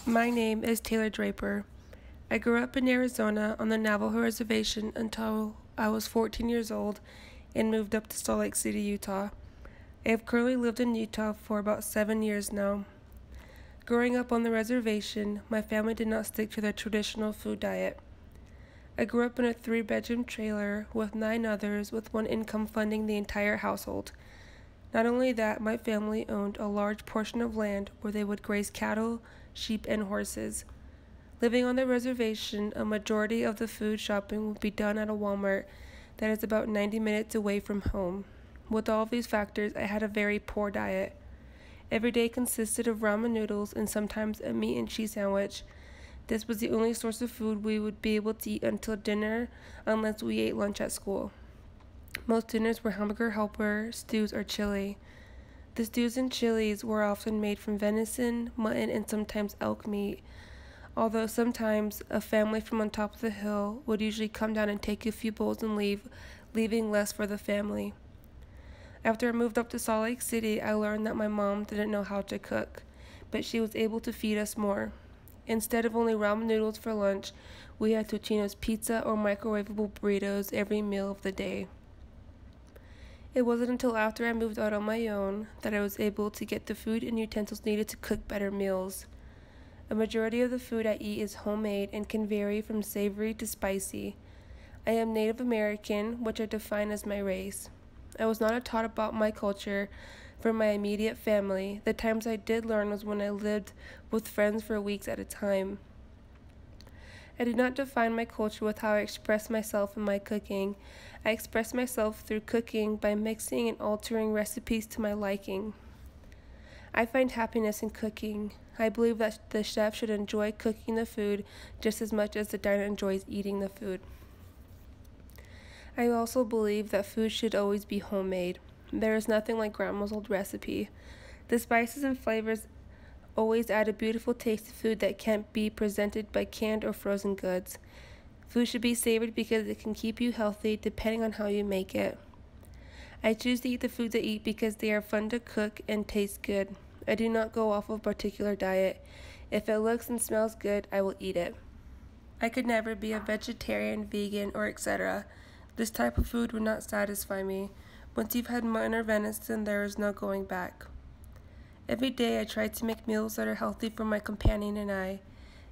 My name is Taylor Draper. I grew up in Arizona on the Navajo Reservation until I was 14 years old and moved up to Salt Lake City, Utah. I have currently lived in Utah for about 7 years now. Growing up on the reservation, my family did not stick to their traditional food diet. I grew up in a 3-bedroom trailer with 9 others, with one income funding the entire household. Not only that, my family owned a large portion of land where they would graze cattle, sheep, and horses. Living on the reservation, a majority of the food shopping would be done at a Walmart that is about 90 minutes away from home. With all of these factors, I had a very poor diet. Every day consisted of ramen noodles and sometimes a meat and cheese sandwich. This was the only source of food we would be able to eat until dinner, unless we ate lunch at school. Most dinners were hamburger helper, stews, or chili. The stews and chilies were often made from venison, mutton, and sometimes elk meat, although sometimes a family from on top of the hill would usually come down and take a few bowls and leave, leaving less for the family. After I moved up to Salt Lake City, I learned that my mom didn't know how to cook, but she was able to feed us more. Instead of only ramen noodles for lunch, we had Totino's pizza or microwavable burritos every meal of the day. It wasn't until after I moved out on my own that I was able to get the food and utensils needed to cook better meals. A majority of the food I eat is homemade and can vary from savory to spicy. I am Native American, which I define as my race. I was not taught about my culture from my immediate family. The times I did learn was when I lived with friends for weeks at a time. I do not define my culture with how I express myself in my cooking. I express myself through cooking by mixing and altering recipes to my liking. I find happiness in cooking. I believe that the chef should enjoy cooking the food just as much as the diner enjoys eating the food. I also believe that food should always be homemade. There is nothing like grandma's old recipe. The spices and flavors always add a beautiful taste to food that can't be presented by canned or frozen goods. Food should be savored because it can keep you healthy depending on how you make it. I choose to eat the foods I eat because they are fun to cook and taste good. I do not go off of a particular diet. If it looks and smells good, I will eat it. I could never be a vegetarian, vegan, or etc. This type of food would not satisfy me. Once you've had mutton or venison, there is no going back. Every day I try to make meals that are healthy for my companion and I.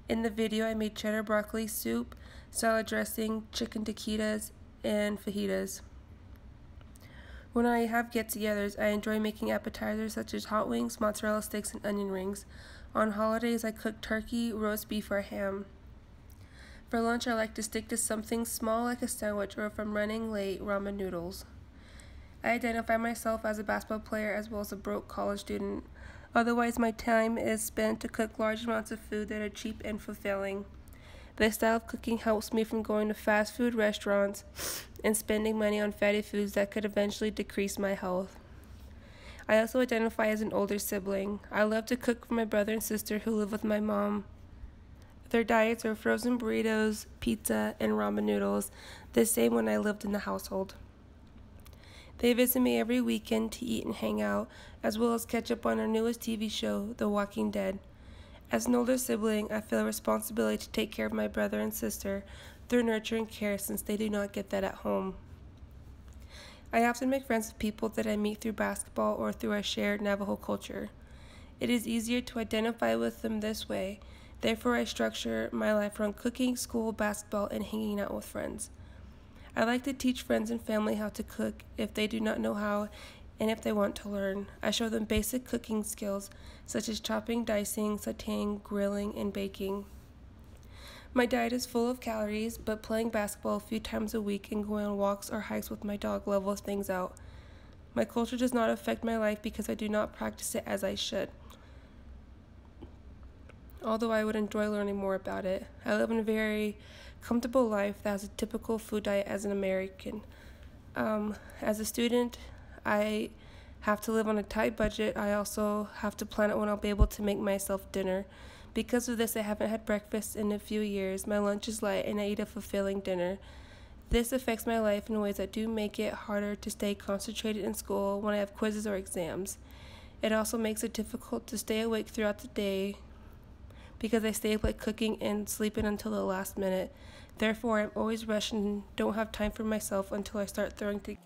In the video I made cheddar broccoli soup, salad dressing, chicken taquitos, and fajitas. When I have get-togethers, I enjoy making appetizers such as hot wings, mozzarella sticks, and onion rings. On holidays I cook turkey, roast beef, or ham. For lunch I like to stick to something small like a sandwich, or if I'm running late, ramen noodles. I identify myself as a basketball player as well as a broke college student. Otherwise, my time is spent to cook large amounts of food that are cheap and fulfilling. This style of cooking helps me from going to fast food restaurants and spending money on fatty foods that could eventually decrease my health. I also identify as an older sibling. I love to cook for my brother and sister who live with my mom. Their diets are frozen burritos, pizza, and ramen noodles, the same when I lived in the household. They visit me every weekend to eat and hang out, as well as catch up on our newest TV show, The Walking Dead. As an older sibling, I feel a responsibility to take care of my brother and sister through nurture and care since they do not get that at home. I often make friends with people that I meet through basketball or through our shared Navajo culture. It is easier to identify with them this way, therefore I structure my life around cooking, school, basketball, and hanging out with friends. I like to teach friends and family how to cook if they do not know how and if they want to learn. I show them basic cooking skills such as chopping, dicing, sauteing, grilling, and baking. My diet is full of calories, but playing basketball a few times a week and going on walks or hikes with my dog levels things out. My culture does not affect my life because I do not practice it as I should, although I would enjoy learning more about it. I live in a very comfortable life that has a typical food diet as an American. As a student, I have to live on a tight budget. I also have to plan out when I'll be able to make myself dinner. Because of this, I haven't had breakfast in a few years. My lunch is light and I eat a fulfilling dinner. This affects my life in ways that do make it harder to stay concentrated in school when I have quizzes or exams. It also makes it difficult to stay awake throughout the day because I stay up late cooking and sleeping until the last minute. Therefore, I'm always rushing and don't have time for myself until I start throwing together.